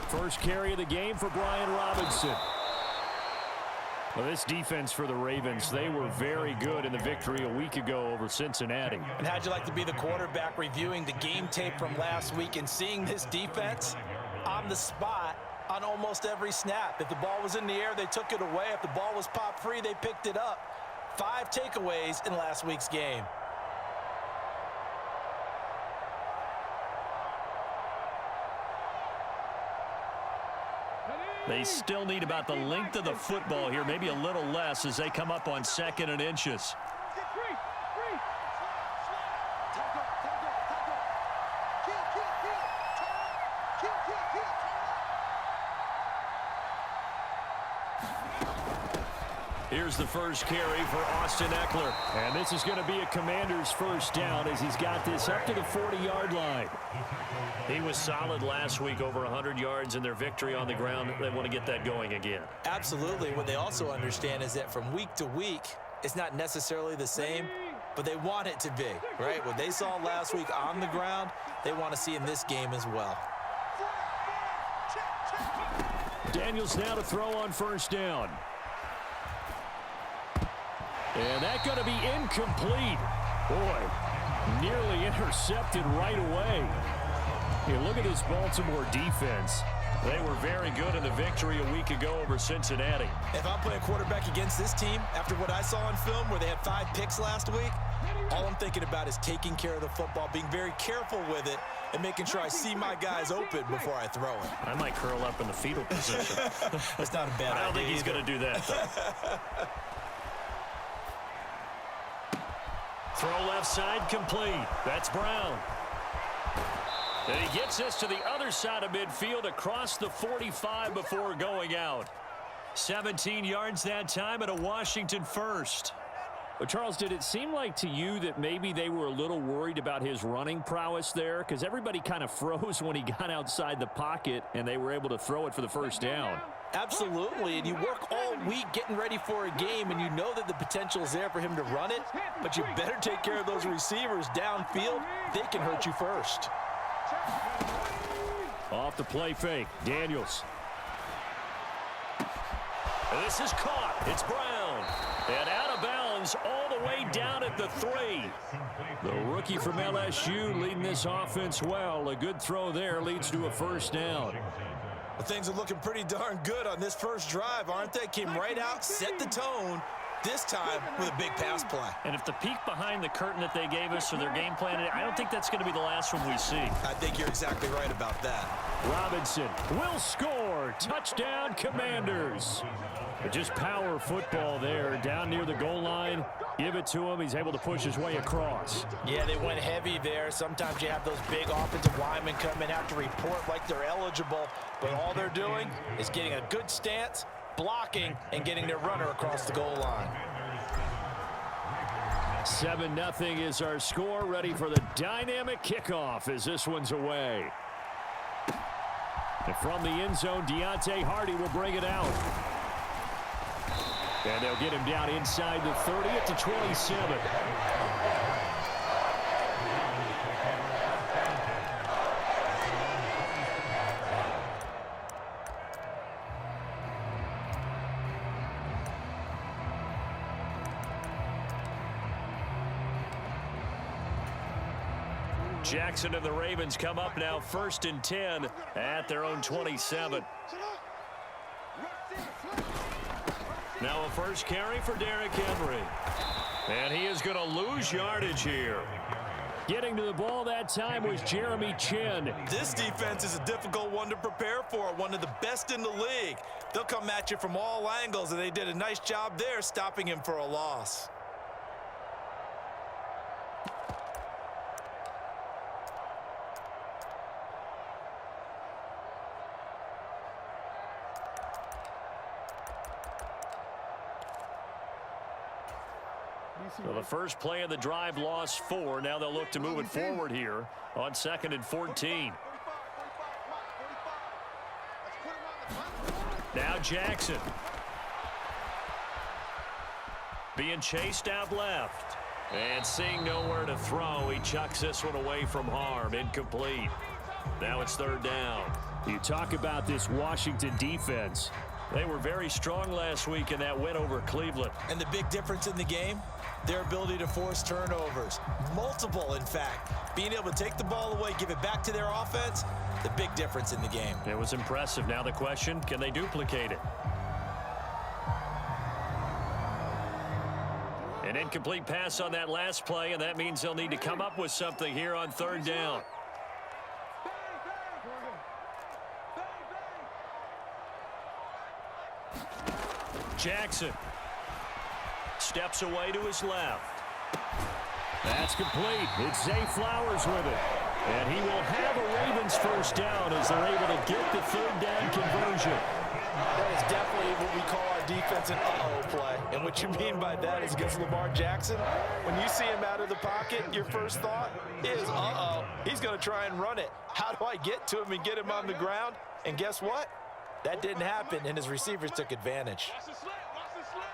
First carry of the game for Brian Robinson. Well, this defense for the Ravens, they were very good in the victory a week ago over Cincinnati. And how'd you like to be the quarterback reviewing the game tape from last week and seeing this defense on the spot on almost every snap? If the ball was in the air, they took it away. If the ball was pop free, they picked it up. 5 takeaways in last week's game. They still need about the length of the football here, maybe a little less as they come up on 2nd and inches. Here's the first carry for Austin Eckler. And this is going to be a Commander's first down as he's got this up to the 40-yard line. He was solid last week, over 100 yards in their victory on the ground. They want to get that going again. Absolutely. What they also understand is that from week to week, it's not necessarily the same, but they want it to be, right? What they saw last week on the ground, they want to see in this game as well. Daniels now to throw on first down. And that's going to be incomplete. Boy, nearly intercepted right away. Hey, look at this Baltimore defense. They were very good in the victory a week ago over Cincinnati. If I'm playing quarterback against this team, after what I saw on film where they had 5 picks last week, all I'm thinking about is taking care of the football, being very careful with it, and making sure I see my guys open before I throw it. I might curl up in the fetal position. That's not a bad idea. I don't think he's going to do that, though. Throw left side complete. That's Brown. And he gets this to the other side of midfield across the 45 before going out. 17 yards that time and a Washington first. Well, Charles, did it seem like to you that maybe they were a little worried about his running prowess there? Because everybody kind of froze when he got outside the pocket and they were able to throw it for the first down. Absolutely, and you work all week getting ready for a game, and you know that the potential is there for him to run it, but you better take care of those receivers downfield. They can hurt you first. Off the play fake, Daniels. And this is caught. It's Brown. And out of bounds all the way down at the 3. The rookie from LSU leading this offense well. A good throw there leads to a first down. Well, things are looking pretty darn good on this first drive, aren't they? Came right out, set the tone, this time with a big pass play. And if the peek behind the curtain that they gave us or their game plan, I don't think that's going to be the last one we see. I think you're exactly right about that. Robinson will score. Touchdown, Commanders. But just power football there down near the goal line. Give it to him. He's able to push his way across. Yeah, they went heavy there. Sometimes you have those big offensive linemen come and have to report like they're eligible, but all they're doing is getting a good stance, blocking, and getting their runner across the goal line. 7-0 is our score. Ready for the dynamic kickoff as this one's away. And from the end zone, Deontay Hardy will bring it out. And they'll get him down inside the 30 at the 27. Jackson and the Ravens come up now 1st and 10 at their own 27. Now a first carry for Derrick Henry. And he is going to lose yardage here. Getting to the ball that time was Jeremy Chin. This defense is a difficult one to prepare for, one of the best in the league. They'll come at you from all angles, and they did a nice job there stopping him for a loss. So the first play of the drive lost 4. Now they'll look to move it forward here on 2nd and 14. Now Jackson. Being chased out left. And seeing nowhere to throw, he chucks this one away from harm. Incomplete. Now it's third down. You talk about this Washington defense. They were very strong last week in that win over Cleveland. And the big difference in the game, their ability to force turnovers. Multiple, in fact. Being able to take the ball away, give it back to their offense, the big difference in the game. It was impressive. Now the question, can they duplicate it? An incomplete pass on that last play, and that means they'll need to come up with something here on third down. Jackson steps away to his left. That's complete. It's Zay Flowers with it. And he will have a Ravens first down as they're able to get the third down conversion. That is definitely what we call our defense an uh-oh play. And what you mean by that is against Lamar Jackson, when you see him out of the pocket, your first thought is, uh-oh, he's going to try and run it. How do I get to him and get him on the ground? And guess what? That didn't happen, and his receivers took advantage. Watch the slant. Watch the slant.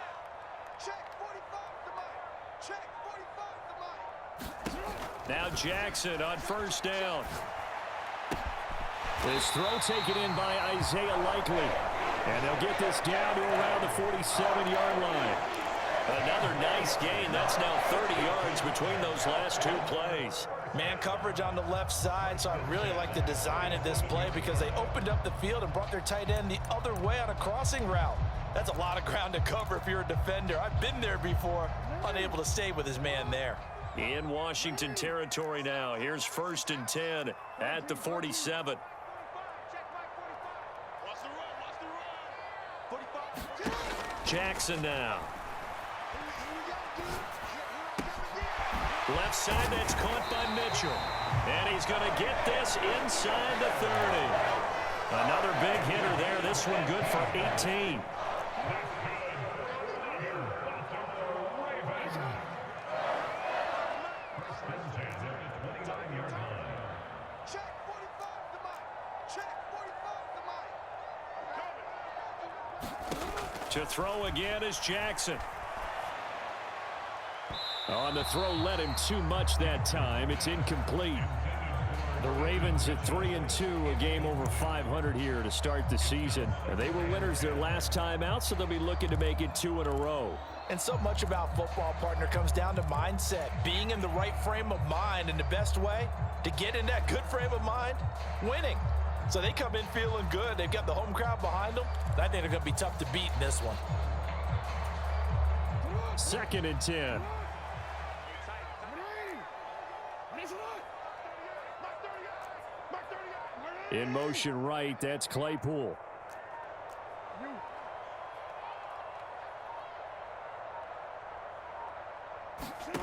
Check 45 to Mike. Check 45 to Mike. Now Jackson on first down. This throw taken in by Isaiah Likely. And they'll get this down to around the 47-yard line. Another nice gain. That's now 30 yards between those last two plays. Man coverage on the left side, so I really like the design of this play because they opened up the field and brought their tight end the other way on a crossing route. That's a lot of ground to cover if you're a defender. I've been there before, unable to stay with his man there. In Washington territory now. Here's first and 10 at the 47. Jackson now. Left side, that's caught by Mitchell. And he's going to get this inside the 30. Another big hitter there. This one good for 18. To throw again is Jackson. On the throw, led him too much that time. It's incomplete. The Ravens at 3-2, a game over 500 here to start the season. They were winners their last time out, so they'll be looking to make it 2 in a row. And so much about football, partner, comes down to mindset. Being in the right frame of mind, and the best way to get in that good frame of mind, winning. So they come in feeling good. They've got the home crowd behind them. And I think they're going to be tough to beat in this one. Second and 10. In motion right, that's Claypool.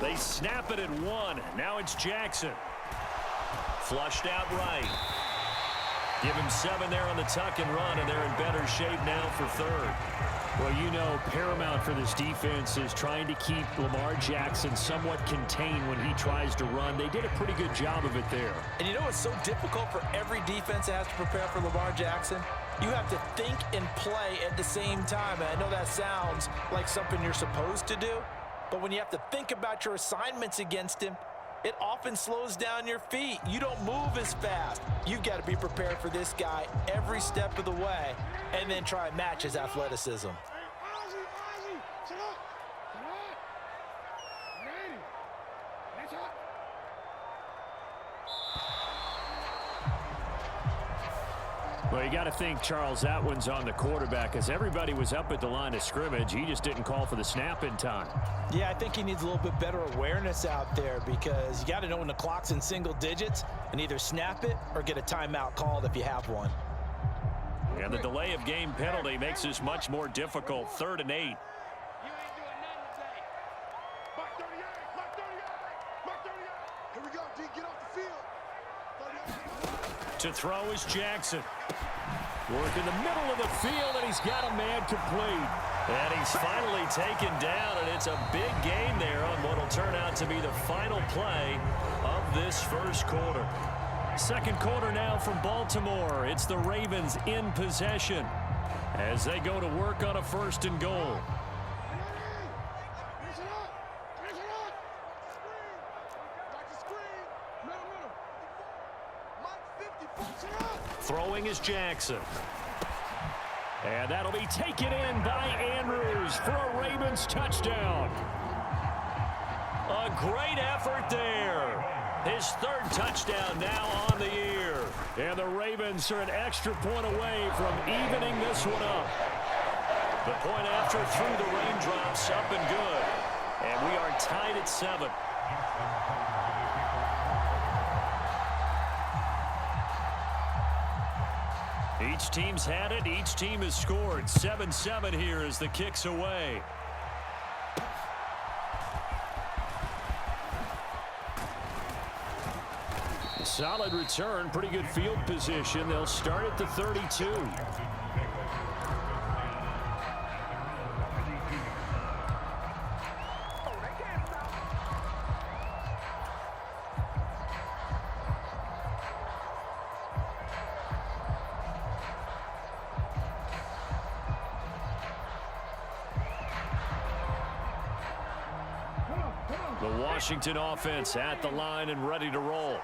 They snap it at 1. Now it's Jackson. Flushed out right. Give him 7 there on the tuck and run, and they're in better shape now for third. Well, you know, paramount for this defense is trying to keep Lamar Jackson somewhat contained when he tries to run. They did a pretty good job of it there. And you know what's so difficult for every defense that has to prepare for Lamar Jackson? You have to think and play at the same time. And I know that sounds like something you're supposed to do, but when you have to think about your assignments against him, it often slows down your feet. You don't move as fast. You've got to be prepared for this guy every step of the way and then try and match his athleticism. Well, you got to think, Charles, that one's on the quarterback because everybody was up at the line of scrimmage. He just didn't call for the snap in time. Yeah, I think he needs a little bit better awareness out there because you got to know when the clock's in single digits and either snap it or get a timeout called if you have one. And the delay of game penalty makes this much more difficult. 3rd and 8. To throw is Jackson. Work in the middle of the field, and he's got a man complete. And he's finally taken down, and it's a big gain there on what will turn out to be the final play of this first quarter. Second quarter now from Baltimore. It's the Ravens in possession as they go to work on a 1st and goal. Throwing is Jackson. And that'll be taken in by Andrews for a Ravens touchdown. A great effort there. His third touchdown now on the year. And the Ravens are an extra point away from evening this one up. The point after through the raindrops, up and good. And we are tied at 7. Each team's had it. Each team has scored. 7-7 here as the kick's away. Solid return. Pretty good field position. They'll start at the 32. The Washington offense at the line and ready to roll.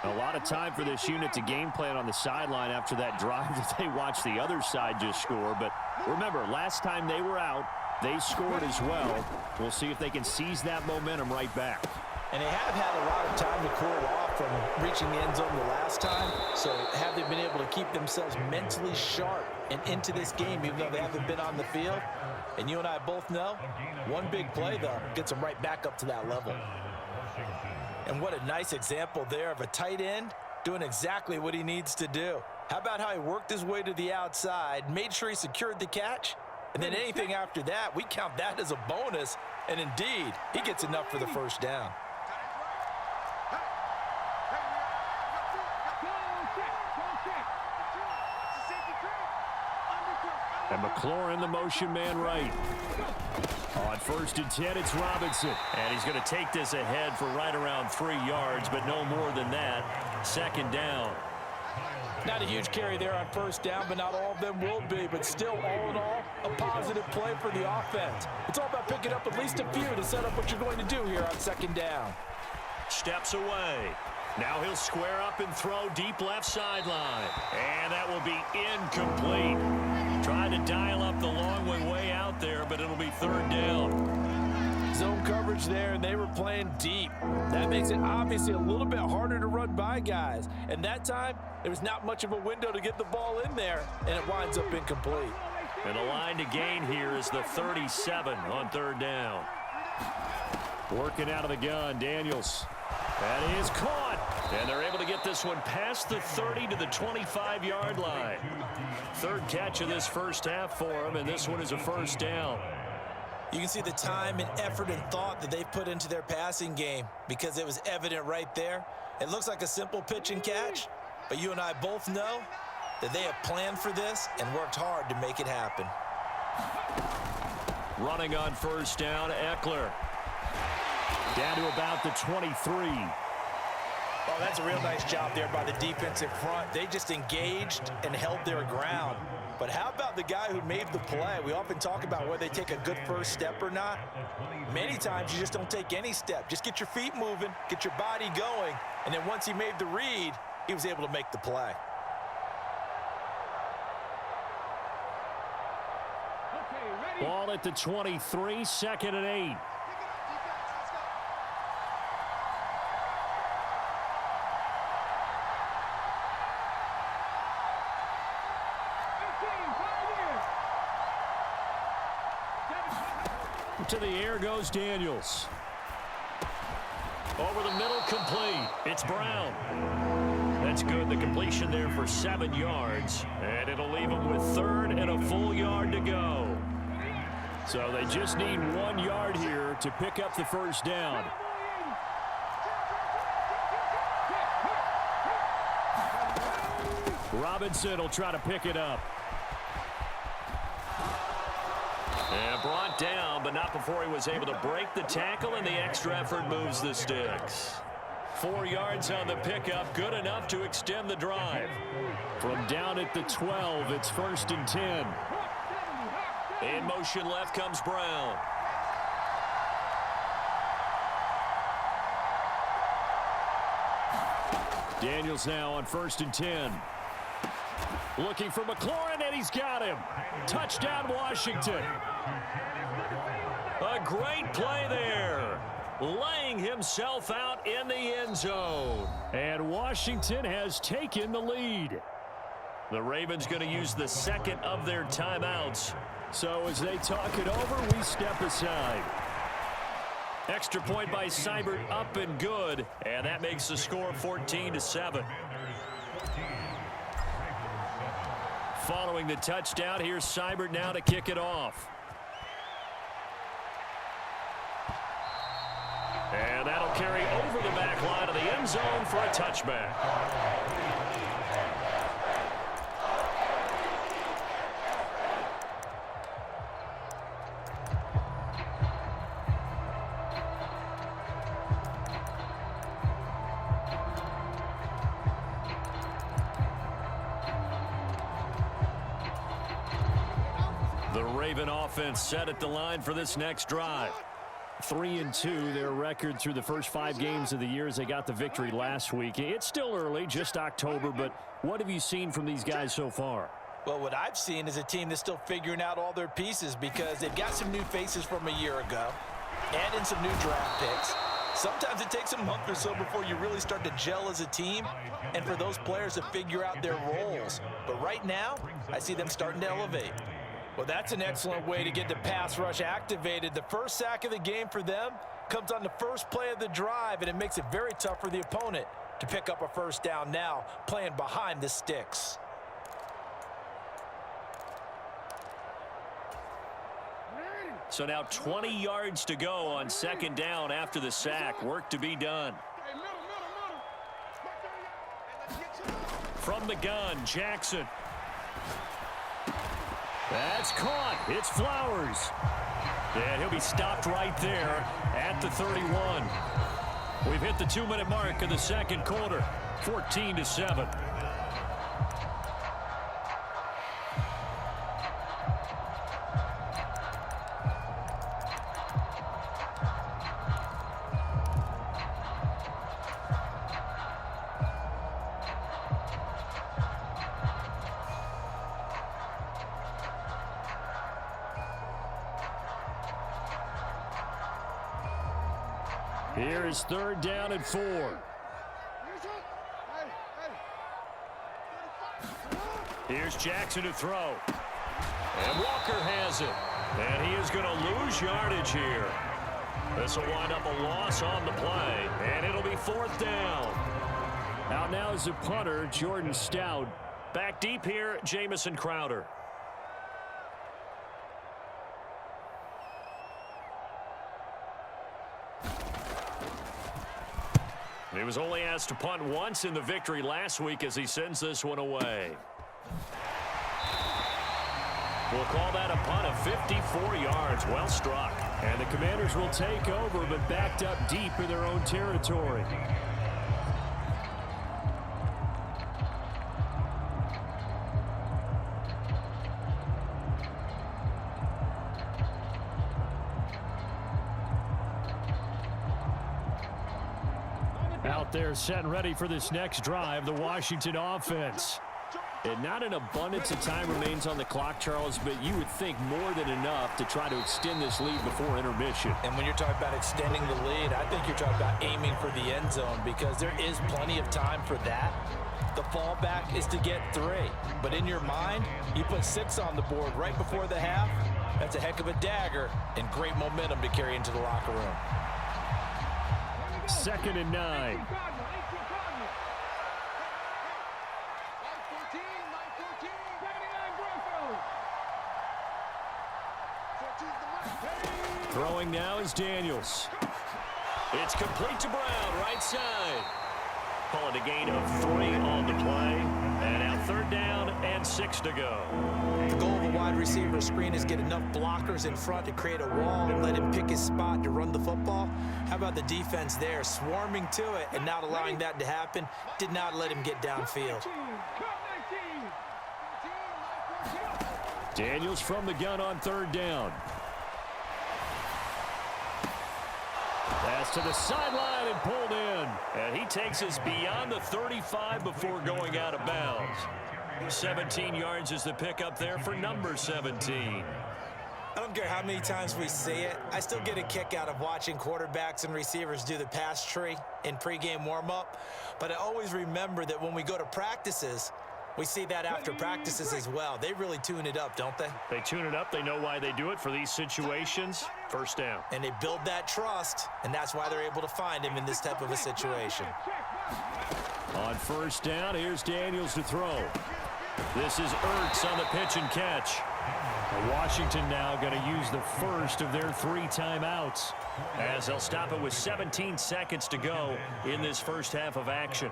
A lot of time for this unit to game plan on the sideline after that drive that they watched the other side just score. But remember, last time they were out, they scored as well. We'll see if they can seize that momentum right back. And they have had a lot of time to cool off from reaching the end zone the last time. So have they been able to keep themselves mentally sharp and into this game, even though they haven't been on the field? And you and I both know, one big play, though, gets them right back up to that level. And what a nice example there of a tight end doing exactly what he needs to do. How about how he worked his way to the outside, made sure he secured the catch, and then anything after that, we count that as a bonus. And indeed, he gets enough for the first down. And McLaurin, the motion man right. On 1st and 10, it's Robinson. And he's going to take this ahead for right around 3 yards, but no more than that. 2nd down. Not a huge carry there on 1st down, but not all of them will be. But still, all in all, a positive play for the offense. It's all about picking up at least a few to set up what you're going to do here on 2nd down. Steps away. Now he'll square up and throw deep left sideline. And that will be incomplete. Trying to dial up the long way out there, but it'll be 3rd down. Zone coverage there, and they were playing deep. That makes it obviously a little bit harder to run by guys. And that time, there was not much of a window to get the ball in there, and it winds up incomplete. And the line to gain here is the 37 on 3rd down. Working out of the gun, Daniels. That is caught. And they're able to get this one past the 30 to the 25-yard line. 3rd catch of this first half for him, and this one is a 1st down. You can see the time and effort and thought that they've put into their passing game because it was evident right there. It looks like a simple pitch and catch, but you and I both know that they have planned for this and worked hard to make it happen. Running on 1st down, Eckler. Down to about the 23. Oh, that's a real nice job there by the defensive front. They just engaged and held their ground. But how about the guy who made the play? We often talk about whether they take a good first step or not. Many times you just don't take any step. Just get your feet moving, get your body going, and then once he made the read, he was able to make the play. Ball at the 23, 2nd and 8. To the air goes Daniels. Over the middle, complete. It's Brown. That's good. The completion there for 7 yards. And it'll leave him with 3rd and a full yard to go. So they just need 1 yard here to pick up the 1st down. Robinson will try to pick it up. And brought down, but not before he was able to break the tackle, and the extra effort moves the sticks. 4 yards on the pickup, good enough to extend the drive. From down at the 12, it's 1st and 10. In motion left comes Brown. Daniels now on 1st and 10. Looking for McLaurin, and he's got him. Touchdown, Washington. A great play there. Laying himself out in the end zone. And Washington has taken the lead. The Ravens going to use the second of their timeouts. So as they talk it over, we step aside. Extra point by Seibert, up and good. And that makes the score 14-7. Following the touchdown, here's Seibert now to kick it off. And that'll carry over the back line of the end zone for a touchback. The Raven offense set at the line for this next drive. 3-2, their record through the first 5 games of the year as they got the victory last week. It's still early, just October, but what have you seen from these guys so far? Well, what I've seen is a team that's still figuring out all their pieces because they've got some new faces from a year ago, add in some new draft picks. Sometimes it takes a month or so before you really start to gel as a team and for those players to figure out their roles. But right now, I see them starting to elevate. Well, that's an excellent way to get the pass rush activated. The first sack of the game for them comes on the first play of the drive, and it makes it very tough for the opponent to pick up a first down now, playing behind the sticks. So now 20 yards to go on 2nd down after the sack. Work to be done. From the gun, Jackson. That's caught. It's Flowers. And he'll be stopped right there at the 31. We've hit the 2-minute mark of the second quarter. 14-7. Here is 3rd down and 4. Here's Jackson to throw. And Walker has it. And he is going to lose yardage here. This will wind up a loss on the play. And it'll be 4th down. Out now is the punter, Jordan Stout. Back deep here, Jamison Crowder. He was only asked to punt once in the victory last week as he sends this one away. We'll call that a punt of 54 yards. Well struck. And the Commanders will take over, but backed up deep in their own territory. Out there set and ready for this next drive, the Washington offense. And not an abundance of time remains on the clock, Charles, but you would think more than enough to try to extend this lead before intermission. And when you're talking about extending the lead, I think you're talking about aiming for the end zone because there is plenty of time for that. The fallback is to get 3. But in your mind, you put 6 on the board right before the half. That's a heck of a dagger and great momentum to carry into the locker room. 2nd and 9. Throwing now is Daniels. It's complete to Brown, right side. Call it a gain of 3 on the play. And now 3rd down and 6 to go. The goal of a wide receiver screen is get enough blockers in front to create a wall and let him pick his spot to run the football. How about the defense there, swarming to it and not allowing that to happen? Did not let him get downfield. Daniels from the gun on 3rd down. Pass to the sideline and pulled in. And he takes us beyond the 35 before going out of bounds. 17 yards is the pickup there for number 17. I don't care how many times we see it. I still get a kick out of watching quarterbacks and receivers do the pass tree in pregame warm-up. But I always remember that when we go to practices, we see that after practices as well. They really tune it up, don't they? They tune it up. They know why they do it for these situations. First down. And they build that trust, and that's why they're able to find him in this type of a situation. On first down, here's Daniels to throw. This is Ertz on the pitch and catch. Washington now going to use the first of their 3 timeouts as they'll stop it with 17 seconds to go in this first half of action.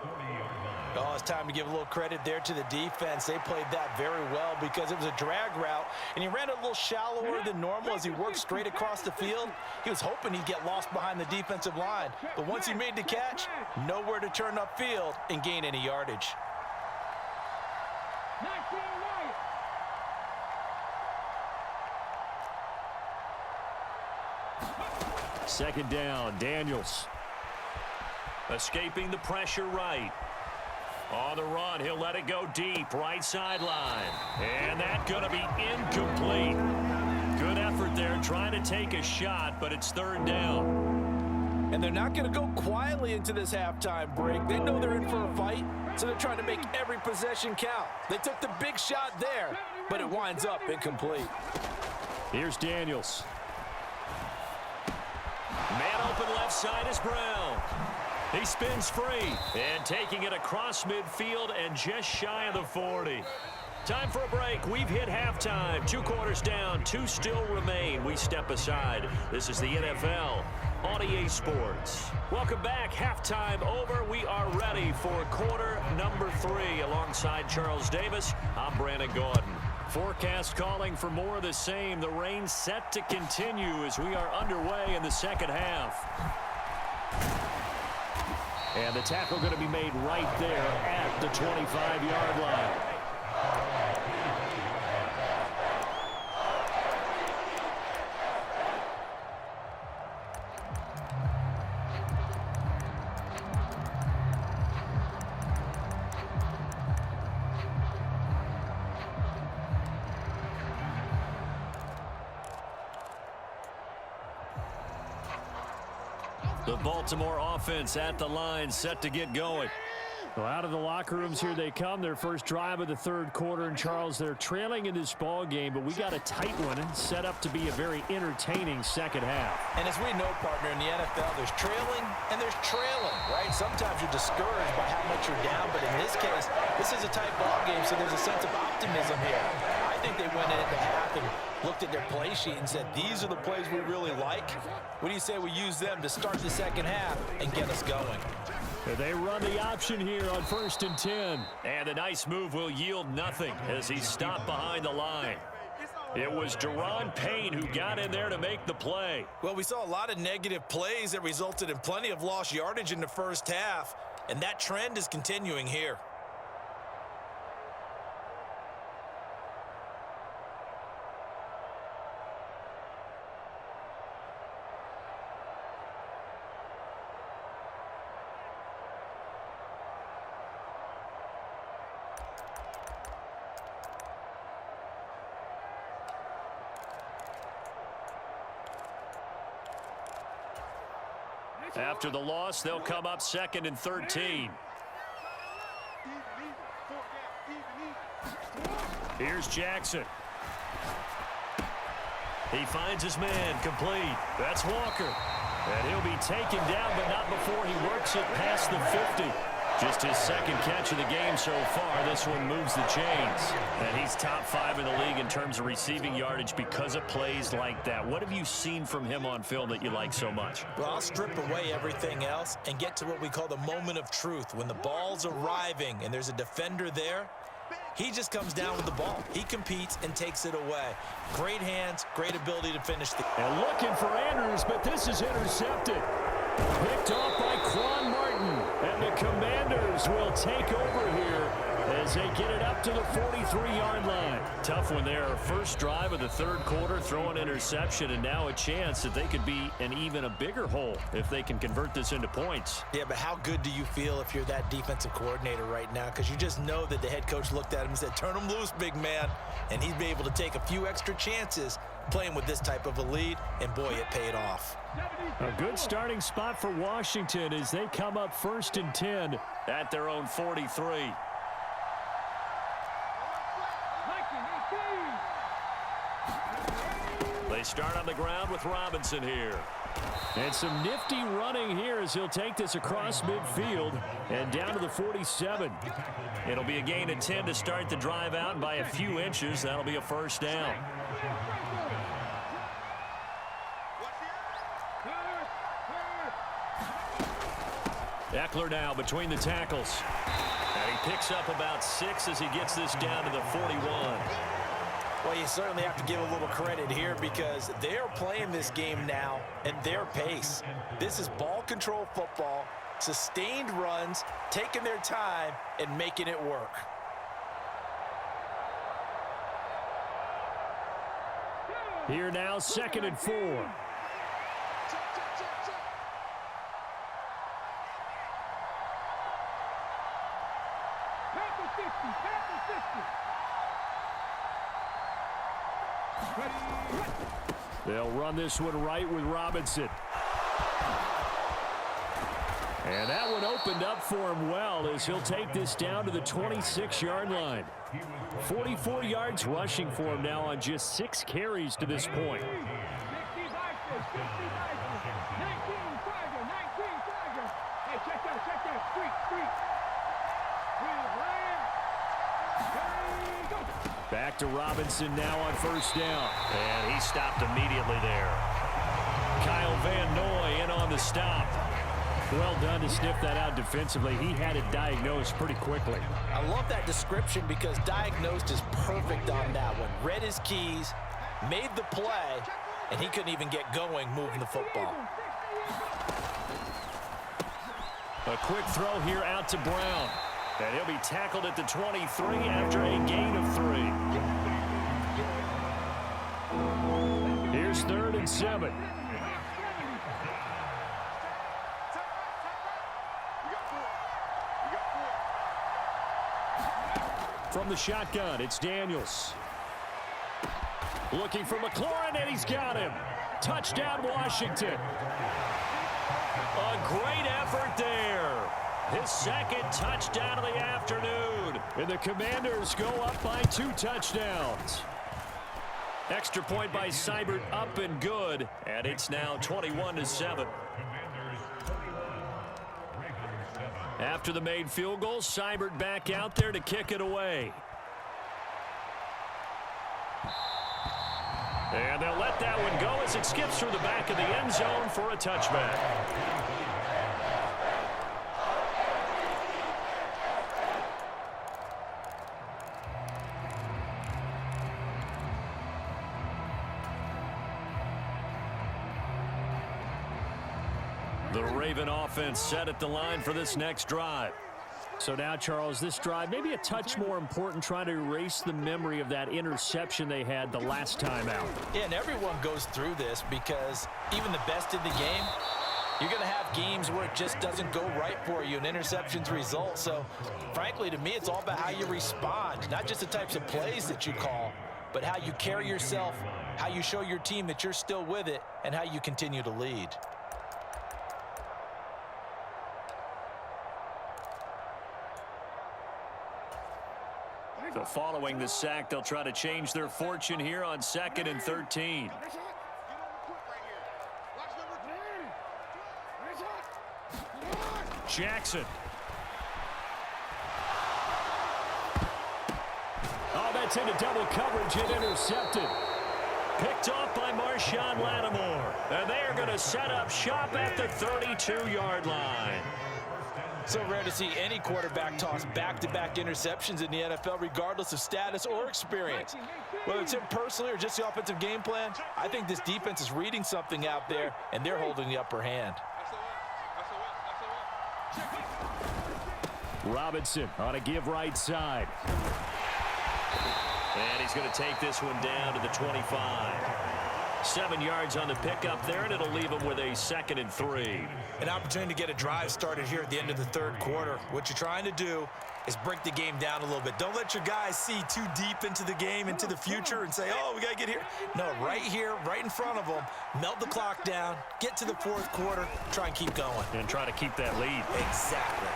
Oh, it's time to give a little credit there to the defense. They played that very well because it was a drag route, and he ran a little shallower than normal as he worked straight across the field. He was hoping he'd get lost behind the defensive line, but once he made the catch, nowhere to turn upfield and gain any yardage. Second down, Daniels. Escaping the pressure right. On the run, he'll let it go deep, right sideline. And that's going to be incomplete. Good effort there, trying to take a shot, but it's third down. And they're not going to go quietly into this halftime break. They know they're in for a fight, so they're trying to make every possession count. They took the big shot there, but it winds up incomplete. Here's Daniels. Man open left side is Brown. He spins free and taking it across midfield and just shy of the 40. Time for a break. We've hit halftime. 2 quarters down. 2 still remain. We step aside. This is the NFL on EA Sports. Welcome back. Halftime over. We are ready for quarter number 3 alongside Charles Davis. I'm Brandon Gordon. Forecast calling for more of the same. The rain set to continue as we are underway in the second half. And the tackle going to be made right there at the 25-yard line. The Baltimore offense at the line, set to get going. Well, out of the locker rooms here they come. Their first drive of the third quarter. And, Charles, they're trailing in this ball game, but we got a tight one set up to be a very entertaining second half. And as we know, partner, in the NFL, there's trailing and there's trailing, right? Sometimes you're discouraged by how much you're down, but in this case, this is a tight ball game, so there's a sense of optimism here. I think they went into half and looked at their play sheet and said, these are the plays we really like. What do you say we use them to start the second half and get us going? They run the option here on 1st and 10. And the nice move will yield nothing as he stopped behind the line. It was Daron Payne who got in there to make the play. Well, we saw a lot of negative plays that resulted in plenty of lost yardage in the first half, and that trend is continuing here. After the loss, they'll come up 2nd and 13. Here's Jackson. He finds his man, complete. That's Walker. And he'll be taken down, but not before he works it past the 50. Just his second catch of the game so far. This one moves the chains. And he's top 5 in the league in terms of receiving yardage because of plays like that. What have you seen from him on film that you like so much? Well, I'll strip away everything else and get to what we call the moment of truth. When the ball's arriving and there's a defender there, he just comes down with the ball. He competes and takes it away. Great hands, great ability to finish the... And looking for Andrews, but this is intercepted. Picked off by Quan Martin. And the Commanders will take over here as they get it up to the 43-yard line. Tough one there. First drive of the third quarter, throw an interception, and now a chance that they could be in even a bigger hole if they can convert this into points. Yeah, but how good do you feel if you're that defensive coordinator right now? Because you just know that the head coach looked at him and said, turn him loose, big man. And he's been able to take a few extra chances playing with this type of a lead, and boy, it paid off. A good starting spot for Washington as they come up 1st and 10 at their own 43. They start on the ground with Robinson here. And some nifty running here as he'll take this across midfield and down to the 47. It'll be a gain of 10 to start the drive out by a few inches. That'll be a first down. Eckler now between the tackles. And he picks up about 6 as he gets this down to the 41. Well, you certainly have to give a little credit here because they're playing this game now at their pace. This is ball control football, sustained runs, taking their time, and making it work. Here now, 2nd and 4. They'll run this one right with Robinson. And that one opened up for him well as he'll take this down to the 26-yard line. 44 yards rushing for him now on just 6 carries to this point. Back to Robinson now on 1st down. And he stopped immediately there. Kyle Van Noy in on the stop. Well done to sniff that out defensively. He had it diagnosed pretty quickly. I love that description because diagnosed is perfect on that one. Read his keys, made the play, and he couldn't even get going moving the football. A quick throw here out to Brown. And he'll be tackled at the 23 after a gain of 3. Here's 3rd and 7. From the shotgun, it's Daniels. Looking for McLaurin, and he's got him. Touchdown, Washington. A great effort there. His 2nd touchdown of the afternoon. And the Commanders go up by 2 touchdowns. Extra point by Seibert up and good. And it's now 21-7. After the made field goal, Seibert back out there to kick it away. And they'll let that one go as it skips through the back of the end zone for a touchback. The Raven offense set at the line for this next drive. So now, Charles, this drive maybe a touch more important, trying to erase the memory of that interception they had the last time out. Yeah, and everyone goes through this because even the best in the game, you're going to have games where it just doesn't go right for you and interceptions result. So, frankly, to me, it's all about how you respond, not just the types of plays that you call, but how you carry yourself, how you show your team that you're still with it, and how you continue to lead. So following the sack, they'll try to change their fortune here on 2nd and 13. Jackson. Oh, that's into double coverage and intercepted. Picked off by Marshawn Lattimore. And they are going to set up shop at the 32-yard line. So rare to see any quarterback toss back-to-back interceptions in the NFL, regardless of status or experience. Whether it's him personally or just the offensive game plan, I think this defense is reading something out there, and they're holding the upper hand. Robinson on a give right side. And he's going to take this one down to the 25. 7 yards on the pickup there, and it'll leave him with a 2nd and 3. An opportunity to get a drive started here at the end of the third quarter. What you're trying to do is break the game down a little bit. Don't let your guys see too deep into the game, into the future, and say, oh, we got to get here. No, right here, right in front of them, melt the clock down, get to the fourth quarter, try and keep going. And try to keep that lead. Exactly.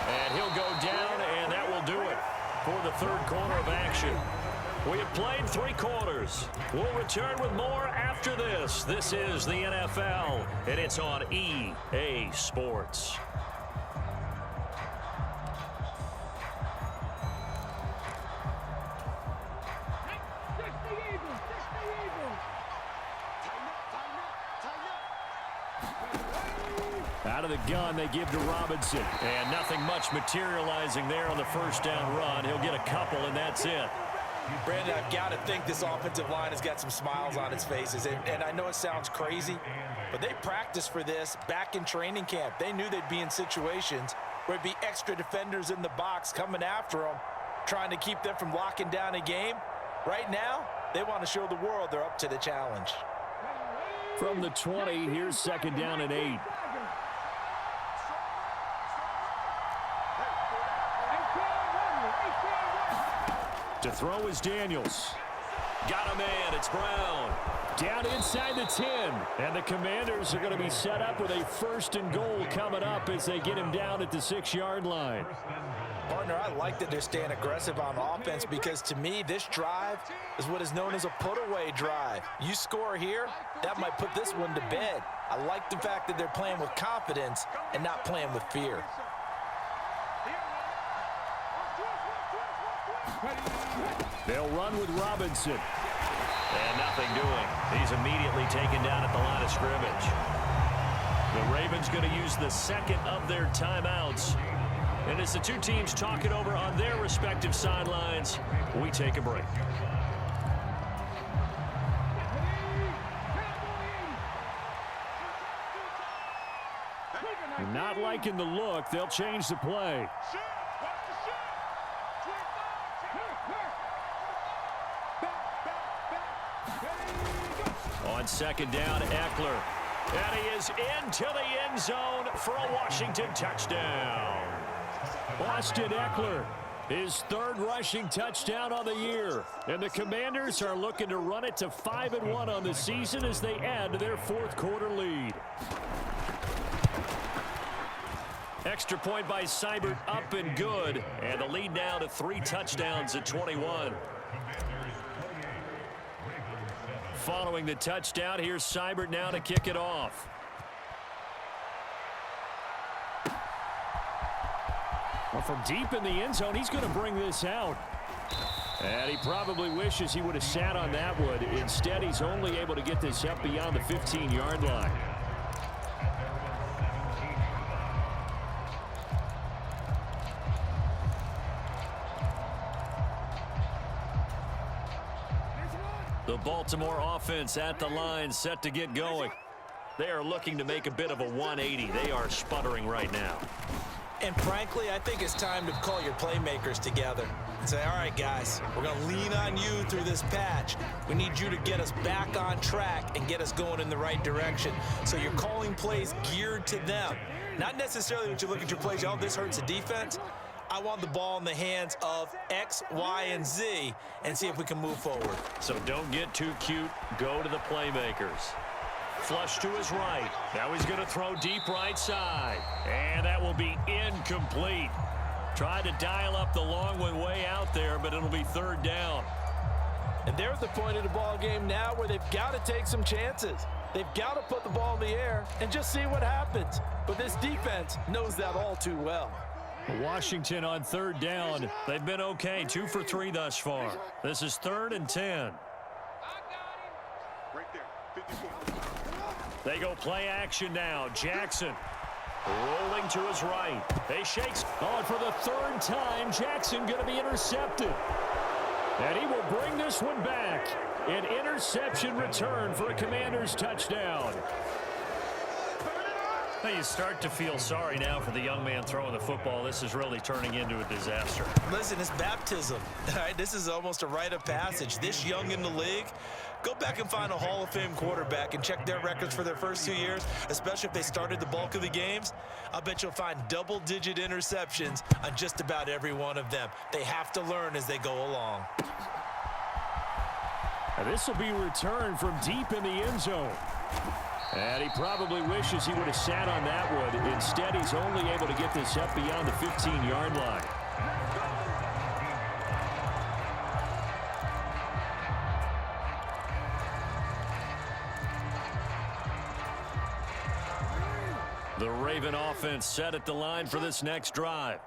And he'll go down, and that will do it for the third quarter of action. We have played 3 quarters. We'll return with more after this. This is the NFL, and it's on EA Sports. Out of the gun, they give to Robinson. And nothing much materializing there on the first down run. He'll get a couple, and that's it. Brandon, I've got to think this offensive line has got some smiles on its faces. And I know it sounds crazy, but they practiced for this back in training camp. They knew they'd be in situations where it'd be extra defenders in the box coming after them, trying to keep them from locking down a game. Right now, they want to show the world they're up to the challenge. From the 20, here's 2nd down and 8. To throw is Daniels. Got a man. It's Brown. Down inside the 10. And the Commanders are going to be set up with a 1st and goal coming up as they get him down at the 6-yard line. Partner, I like that they're staying aggressive on offense because, to me, this drive is what is known as a put-away drive. You score here, that might put this one to bed. I like the fact that they're playing with confidence and not playing with fear. They'll run with Robinson. And nothing doing. He's immediately taken down at the line of scrimmage. The Ravens going to use the 2nd of their timeouts. And as the 2 teams talk it over on their respective sidelines, we take a break. Not liking the look. They'll change the play. On 2nd down, Eckler. And he is into the end zone for a Washington touchdown. Austin Eckler, his 3rd rushing touchdown on the year. And the Commanders are looking to run it to 5-1 on the season as they add to their 4th quarter lead. Extra point by Seibert, up and good. And the lead now to 3 touchdowns at 21. Following the touchdown, here's Seibert now to kick it off. Well, from deep in the end zone, he's going to bring this out. And he probably wishes he would have sat on that one. Instead, he's only able to get this up beyond the 15-yard line. The Baltimore offense at the line, set to get going. They are looking to make a bit of a 180. They are sputtering right now. And frankly, I think it's time to call your playmakers together and say, all right, guys, we're going to lean on you through this patch. We need you to get us back on track and get us going in the right direction. So you're calling plays geared to them. Not necessarily when you look at your plays, oh, this hurts the defense. I want the ball in the hands of X, Y, and Z and see if we can move forward. So don't get too cute. Go to the playmakers. Flush to his right. Now he's going to throw deep right side. And that will be incomplete. Tried to dial up the long one way out there, but it'll be 3rd down. And they're at the point of the ball game now where they've got to take some chances. They've got to put the ball in the air and just see what happens. But this defense knows that all too well. Washington on 3rd down. They've been okay, 2 for 3 thus far. This is 3rd and 10. They go play action now. Jackson rolling to his right. They shakes. Oh, for the 3rd time, Jackson going to be intercepted. And he will bring this one back. An interception return for a Commanders touchdown. Well, you start to feel sorry now for the young man throwing the football. This is really turning into a disaster. Listen, it's baptism. All right, this is almost a rite of passage. This young in the league, go back and find a Hall of Fame quarterback and check their records for their first 2 years, especially if they started the bulk of the games. I'll bet you'll find double-digit interceptions on just about every one of them. They have to learn as they go along. This will be returned from deep in the end zone. And he probably wishes he would have sat on that one. Instead, he's only able to get this up beyond the 15-yard line. The Raven offense set at the line for this next drive.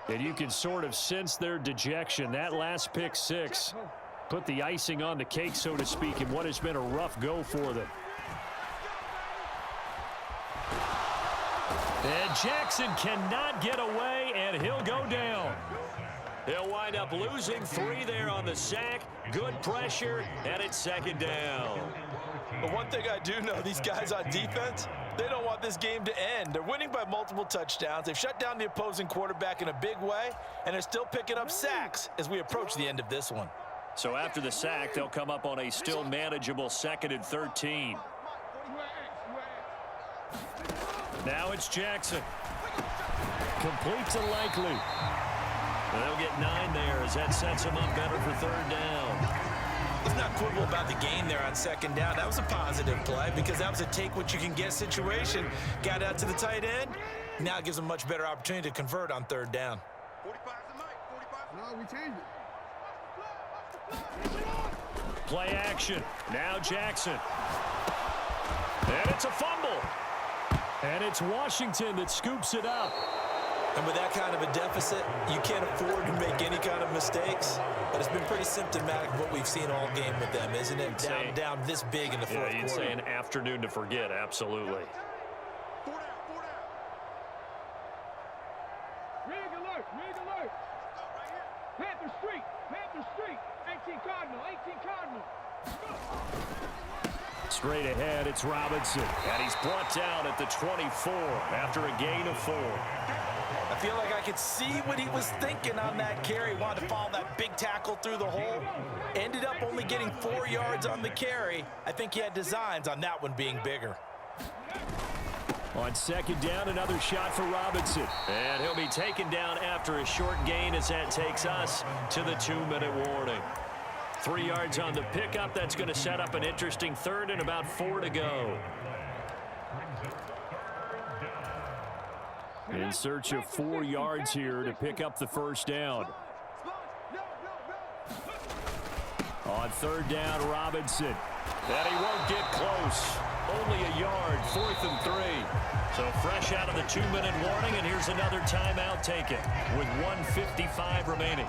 And you can sort of sense their dejection. That last pick six put the icing on the cake, so to speak, in what has been a rough go for them. And Jackson cannot get away, and he'll go down. He'll wind up losing 3 there on the sack. Good pressure, and it's second down. But one thing I do know, these guys on defense, they don't want this game to end. They're winning by multiple touchdowns. They've shut down the opposing quarterback in a big way, and they're still picking up sacks as we approach the end of this one. So after the sack, they'll come up on a still manageable 2nd and 13. Now it's Jackson. Complete to Likely. They'll get 9 there as that sets him up better for 3rd down. Let's not quibble about the gain there on 2nd down. That was a positive play because that was a take-what-you-can-get situation. Got out to the tight end. Now it gives them a much better opportunity to convert on 3rd down. 45 tonight. 45. No, we changed it. Play action. Now Jackson. And it's a fumble. And it's Washington that scoops it up. And with that kind of a deficit, you can't afford to make any kind of mistakes. But it's been pretty symptomatic of what we've seen all game with them, isn't it? Down this big in the fourth quarter. You'd say an afternoon to forget, absolutely. 4 down. 4 down. Rig alert. Rig alert. Right here. Panther Street. Panther Street. 18 Cardinal. 18 Cardinal. Straight ahead, it's Robinson. And he's brought down at the 24 after a gain of 4. I feel like I could see what he was thinking on that carry. Wanted to follow that big tackle through the hole. Ended up only getting 4 yards on the carry. I think he had designs on that one being bigger. On 2nd down, another shot for Robinson. And he'll be taken down after a short gain as that takes us to the 2-minute warning. 3 yards on the pickup. That's going to set up an interesting 3rd and about 4 to go. In search of 4 yards here to pick up the 1st down. On 3rd down, Robinson. And he won't get close. Only a yard, 4th and 3. So fresh out of the 2-minute warning, and here's another timeout taken with 1:55 remaining.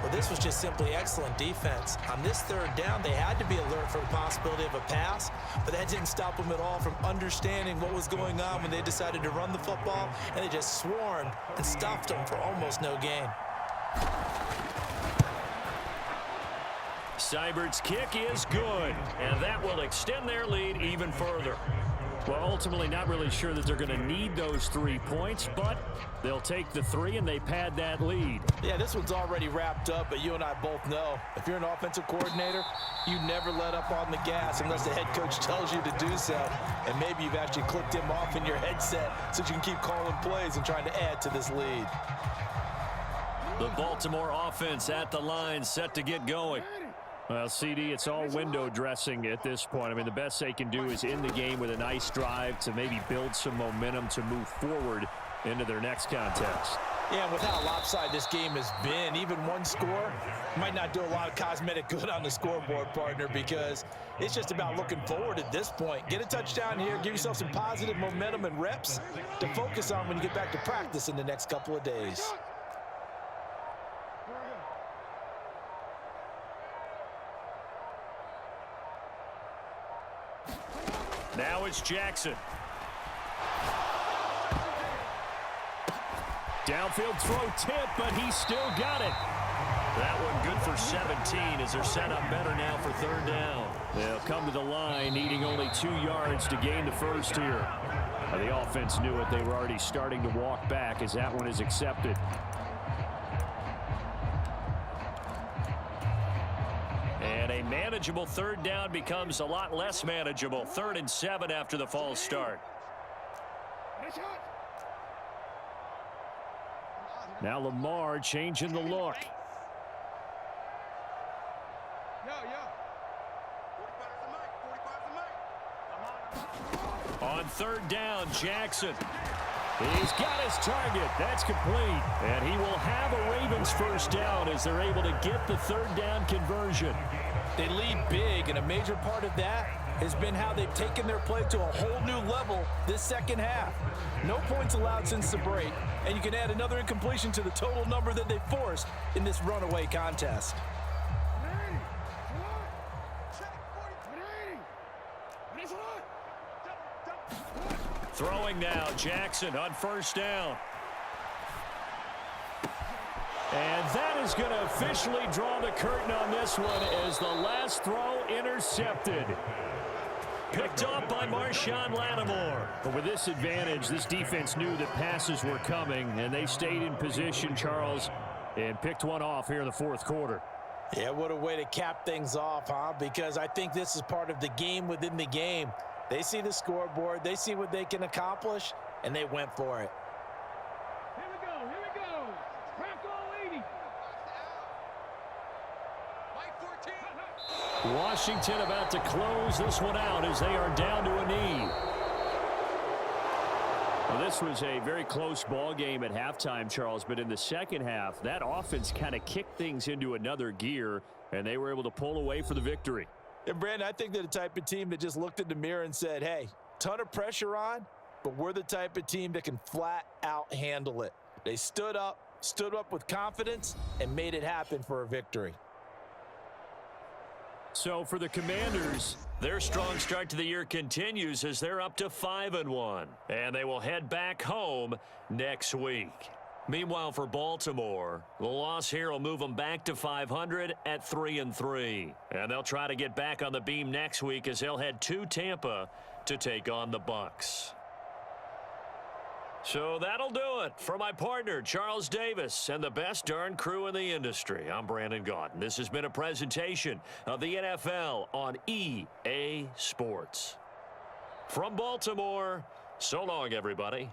Well, this was just simply excellent defense. On this 3rd down, they had to be alert for the possibility of a pass, but that didn't stop them at all from understanding what was going on when they decided to run the football, and they just swarmed and stuffed them for almost no gain. Seibert's kick is good, and that will extend their lead even further. Well, ultimately not really sure that they're going to need those 3 points, but they'll take the 3 and they pad that lead. Yeah, this one's already wrapped up, but you and I both know if you're an offensive coordinator, you never let up on the gas unless the head coach tells you to do so. And maybe you've actually clicked him off in your headset so you can keep calling plays and trying to add to this lead. The Baltimore offense at the line, set to get going. Well, CD, it's all window dressing at this point. I mean, the best they can do is end the game with a nice drive to maybe build some momentum to move forward into their next contest. Yeah, and with how lopsided this game has been, even one score might not do a lot of cosmetic good on the scoreboard, partner, because it's just about looking forward at this point. Get a touchdown here, give yourself some positive momentum and reps to focus on when you get back to practice in the next couple of days. Now it's Jackson. Downfield throw tip, but he still got it. That one good for 17 as they're set up better now for 3rd down. They'll come to the line needing only 2 yards to gain the 1st here. The offense knew it. They were already starting to walk back as that one is accepted. And a manageable third down becomes a lot less manageable. 3rd and 7 after the false start. Now Lamar changing the look. On 3rd down, Jackson. He's got his target. That's complete. And he will have a Ravens first down as they're able to get the 3rd down conversion. They lead big, and a major part of that has been how they've taken their play to a whole new level this second half. No points allowed since the break, and you can add another incompletion to the total number that they forced in this runaway contest. Throwing now, Jackson on 1st down. And that is going to officially draw the curtain on this one as the last throw intercepted. Picked off by Marshawn Lattimore. But with this advantage, this defense knew that passes were coming, and they stayed in position, Charles, and picked one off here in the 4th quarter. Yeah, what a way to cap things off, huh? Because I think this is part of the game within the game. They see the scoreboard, they see what they can accomplish, and they went for it. Here we go. Crack all 80. Mike 14. Washington about to close this one out as they are down to a knee. Well, this was a very close ball game at halftime, Charles, but in the second half, that offense kind of kicked things into another gear, and they were able to pull away for the victory. And, Brandon, I think they're the type of team that just looked in the mirror and said, hey, ton of pressure on, but we're the type of team that can flat out handle it. They stood up with confidence, and made it happen for a victory. So for the Commanders, their strong start to the year continues as they're up to 5-1, and they will head back home next week. Meanwhile, for Baltimore, the loss here will move them back to 500 at 3-3. And they'll try to get back on the beam next week as they'll head to Tampa to take on the Bucs. So that'll do it for my partner, Charles Davis, and the best darn crew in the industry. I'm Brandon Gaudin. This has been a presentation of the NFL on EA Sports. From Baltimore, so long, everybody.